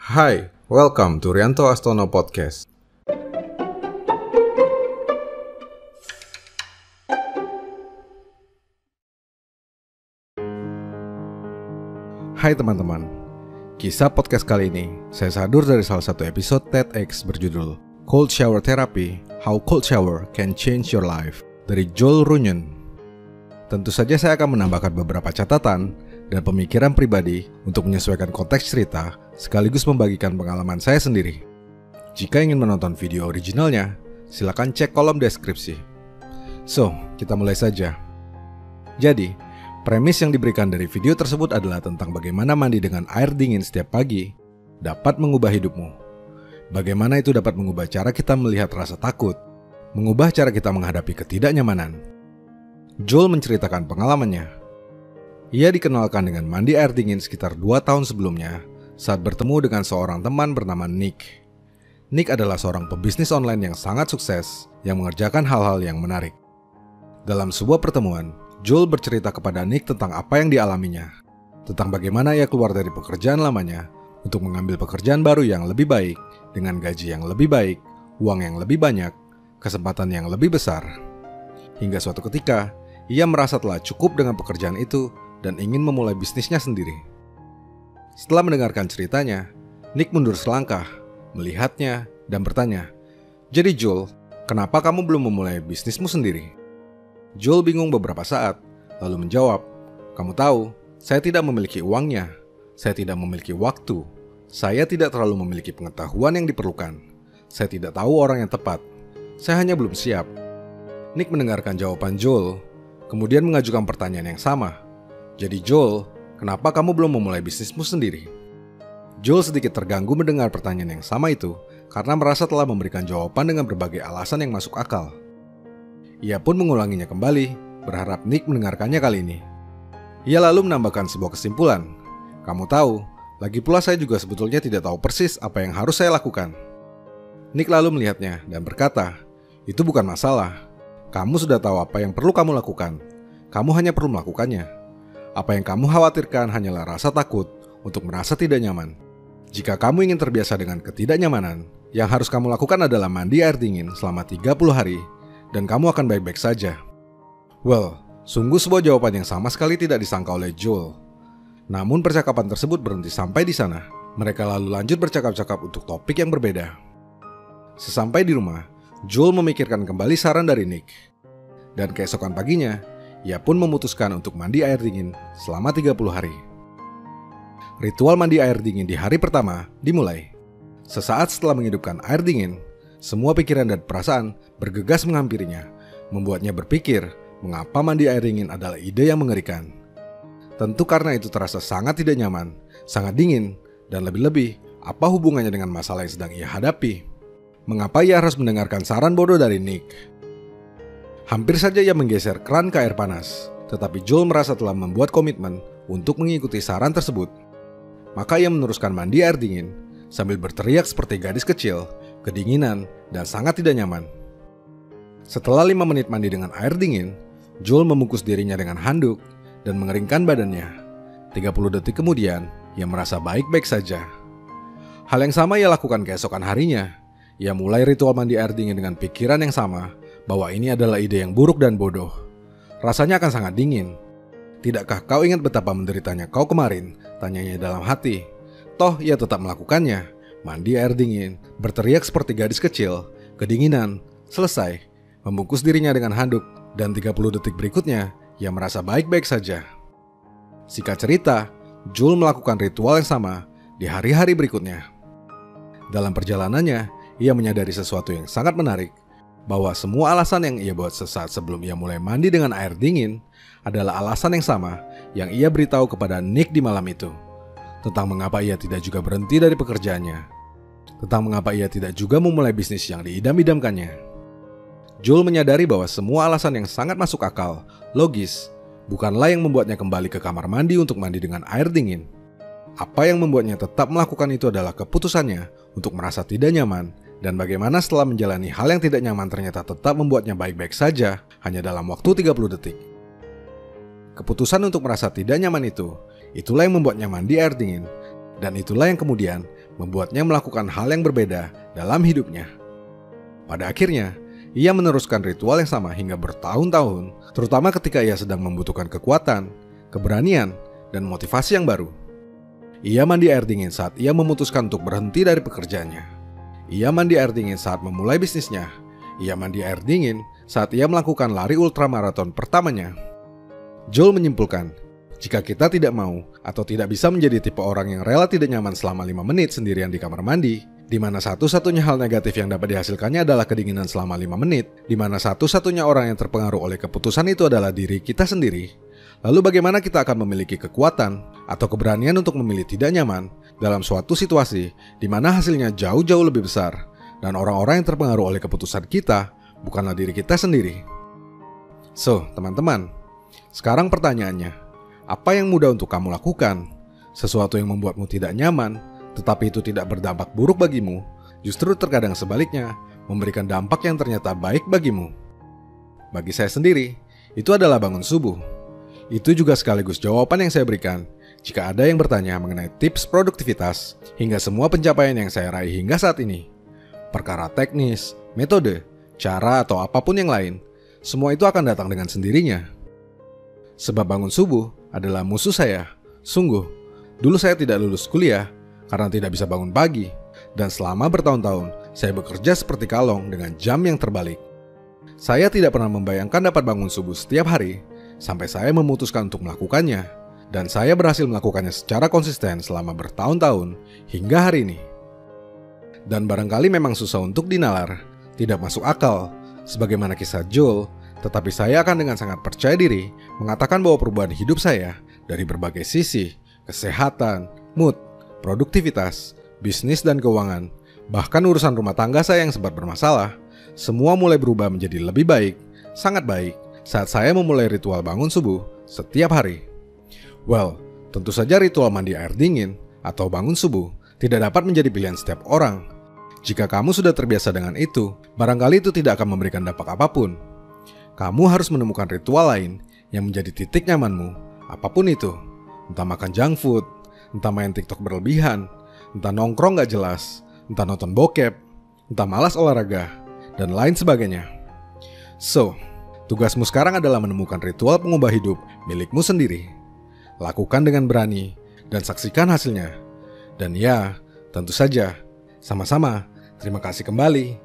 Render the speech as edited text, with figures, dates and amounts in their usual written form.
Hi, welcome to Rianto Astono Podcast. Hai teman-teman, kisah podcast kali ini saya sadur dari salah satu episode TEDx berjudul Cold Shower Therapy, How Cold Shower Can Change Your Life dari Joel Runyon. Tentu saja saya akan menambahkan beberapa catatan dan pemikiran pribadi untuk menyesuaikan konteks cerita sekaligus membagikan pengalaman saya sendiri. Jika ingin menonton video originalnya, silakan cek kolom deskripsi. So, kita mulai saja. Jadi, premis yang diberikan dari video tersebut adalah tentang bagaimana mandi dengan air dingin setiap pagi dapat mengubah hidupmu. Bagaimana itu dapat mengubah cara kita melihat rasa takut, mengubah cara kita menghadapi ketidaknyamanan. Joel menceritakan pengalamannya. Ia dikenalkan dengan mandi air dingin sekitar 2 tahun sebelumnya saat bertemu dengan seorang teman bernama Nick. Nick adalah seorang pebisnis online yang sangat sukses yang mengerjakan hal-hal yang menarik. Dalam sebuah pertemuan, Joel bercerita kepada Nick tentang apa yang dialaminya, tentang bagaimana ia keluar dari pekerjaan lamanya untuk mengambil pekerjaan baru yang lebih baik, dengan gaji yang lebih baik, uang yang lebih banyak, kesempatan yang lebih besar. Hingga suatu ketika, ia merasa telah cukup dengan pekerjaan itu dan ingin memulai bisnisnya sendiri. Setelah mendengarkan ceritanya, Nick mundur selangkah, melihatnya, dan bertanya, "Jadi Joel, kenapa kamu belum memulai bisnismu sendiri?" Joel bingung beberapa saat, lalu menjawab, "Kamu tahu, saya tidak memiliki uangnya, saya tidak memiliki waktu, saya tidak terlalu memiliki pengetahuan yang diperlukan, saya tidak tahu orang yang tepat, saya hanya belum siap." Nick mendengarkan jawaban Joel, kemudian mengajukan pertanyaan yang sama. "Jadi Joel, kenapa kamu belum memulai bisnismu sendiri?" Joel sedikit terganggu mendengar pertanyaan yang sama itu karena merasa telah memberikan jawaban dengan berbagai alasan yang masuk akal. Ia pun mengulanginya kembali, berharap Nick mendengarkannya kali ini. Ia lalu menambahkan sebuah kesimpulan. "Kamu tahu, lagi pula saya juga sebetulnya tidak tahu persis apa yang harus saya lakukan." Nick lalu melihatnya dan berkata, "Itu bukan masalah. Kamu sudah tahu apa yang perlu kamu lakukan. Kamu hanya perlu melakukannya. Apa yang kamu khawatirkan hanyalah rasa takut untuk merasa tidak nyaman. Jika kamu ingin terbiasa dengan ketidaknyamanan, yang harus kamu lakukan adalah mandi air dingin selama 30 hari, dan kamu akan baik-baik saja." Well, sungguh sebuah jawaban yang sama sekali tidak disangka oleh Joel. Namun percakapan tersebut berhenti sampai di sana. Mereka lalu lanjut bercakap-cakap untuk topik yang berbeda. Sesampai di rumah, Joel memikirkan kembali saran dari Nick. Dan keesokan paginya, ia pun memutuskan untuk mandi air dingin selama 30 hari. Ritual mandi air dingin di hari pertama dimulai. Sesaat setelah menghidupkan air dingin, semua pikiran dan perasaan bergegas menghampirinya, membuatnya berpikir mengapa mandi air dingin adalah ide yang mengerikan. Tentu karena itu terasa sangat tidak nyaman, sangat dingin, dan lebih-lebih apa hubungannya dengan masalah yang sedang ia hadapi. Mengapa ia harus mendengarkan saran bodoh dari Nick? Hampir saja ia menggeser keran ke air panas, tetapi Joel merasa telah membuat komitmen untuk mengikuti saran tersebut. Maka ia meneruskan mandi air dingin sambil berteriak seperti gadis kecil, kedinginan, dan sangat tidak nyaman. Setelah 5 menit mandi dengan air dingin, Joel membungkus dirinya dengan handuk dan mengeringkan badannya. 30 detik kemudian, ia merasa baik-baik saja. Hal yang sama ia lakukan keesokan harinya. Ia mulai ritual mandi air dingin dengan pikiran yang sama, bahwa ini adalah ide yang buruk dan bodoh. Rasanya akan sangat dingin. "Tidakkah kau ingat betapa menderitanya kau kemarin?" tanyanya dalam hati. Toh ia tetap melakukannya. Mandi air dingin, berteriak seperti gadis kecil, kedinginan, selesai, membungkus dirinya dengan handuk, dan 30 detik berikutnya, ia merasa baik-baik saja. Singkat cerita, Joel melakukan ritual yang sama di hari-hari berikutnya. Dalam perjalanannya, ia menyadari sesuatu yang sangat menarik, bahwa semua alasan yang ia buat sesaat sebelum ia mulai mandi dengan air dingin adalah alasan yang sama yang ia beritahu kepada Nick di malam itu, tentang mengapa ia tidak juga berhenti dari pekerjaannya, tentang mengapa ia tidak juga memulai bisnis yang diidam-idamkannya. Joel menyadari bahwa semua alasan yang sangat masuk akal, logis, bukanlah yang membuatnya kembali ke kamar mandi untuk mandi dengan air dingin. Apa yang membuatnya tetap melakukan itu adalah keputusannya untuk merasa tidak nyaman, dan bagaimana setelah menjalani hal yang tidak nyaman ternyata tetap membuatnya baik-baik saja hanya dalam waktu 30 detik. Keputusan untuk merasa tidak nyaman itulah yang membuatnya mandi air dingin Dan itulah yang kemudian membuatnya melakukan hal yang berbeda dalam hidupnya. Pada akhirnya, ia meneruskan ritual yang sama hingga bertahun-tahun, terutama ketika ia sedang membutuhkan kekuatan, keberanian, dan motivasi yang baru. Ia mandi air dingin saat ia memutuskan untuk berhenti dari pekerjaannya. Ia mandi air dingin saat memulai bisnisnya. Ia mandi air dingin saat ia melakukan lari ultramaraton pertamanya. Joel menyimpulkan, jika kita tidak mau atau tidak bisa menjadi tipe orang yang rela tidak nyaman selama 5 menit sendirian di kamar mandi, di mana satu-satunya hal negatif yang dapat dihasilkannya adalah kedinginan selama 5 menit, di mana satu-satunya orang yang terpengaruh oleh keputusan itu adalah diri kita sendiri, lalu bagaimana kita akan memiliki kekuatan atau keberanian untuk memilih tidak nyaman dalam suatu situasi di mana hasilnya jauh-jauh lebih besar, dan orang-orang yang terpengaruh oleh keputusan kita bukanlah diri kita sendiri. So, teman-teman, sekarang pertanyaannya, apa yang mudah untuk kamu lakukan? Sesuatu yang membuatmu tidak nyaman, tetapi itu tidak berdampak buruk bagimu, justru terkadang sebaliknya, memberikan dampak yang ternyata baik bagimu. Bagi saya sendiri, itu adalah bangun subuh. Itu juga sekaligus jawaban yang saya berikan jika ada yang bertanya mengenai tips produktivitas hingga semua pencapaian yang saya raih hingga saat ini. Perkara teknis, metode, cara atau apapun yang lain, semua itu akan datang dengan sendirinya. Sebab bangun subuh adalah musuh saya. Sungguh, dulu saya tidak lulus kuliah karena tidak bisa bangun pagi, dan selama bertahun-tahun saya bekerja seperti kalong dengan jam yang terbalik. Saya tidak pernah membayangkan dapat bangun subuh setiap hari, sampai saya memutuskan untuk melakukannya, dan saya berhasil melakukannya secara konsisten selama bertahun-tahun hingga hari ini. Dan barangkali memang susah untuk dinalar, tidak masuk akal, sebagaimana kisah Joel, tetapi saya akan dengan sangat percaya diri mengatakan bahwa perubahan hidup saya dari berbagai sisi, kesehatan, mood, produktivitas, bisnis dan keuangan, bahkan urusan rumah tangga saya yang sempat bermasalah, semua mulai berubah menjadi lebih baik, sangat baik, saat saya memulai ritual bangun subuh setiap hari. Well, tentu saja ritual mandi air dingin atau bangun subuh tidak dapat menjadi pilihan setiap orang. Jika kamu sudah terbiasa dengan itu, barangkali itu tidak akan memberikan dampak apapun. Kamu harus menemukan ritual lain yang menjadi titik nyamanmu, apapun itu, entah makan junk food, entah main TikTok berlebihan, entah nongkrong gak jelas, entah nonton bokep, entah malas olahraga, dan lain sebagainya. So, tugasmu sekarang adalah menemukan ritual pengubah hidup milikmu sendiri. Lakukan dengan berani, dan saksikan hasilnya. Dan ya, tentu saja, sama-sama, terima kasih kembali.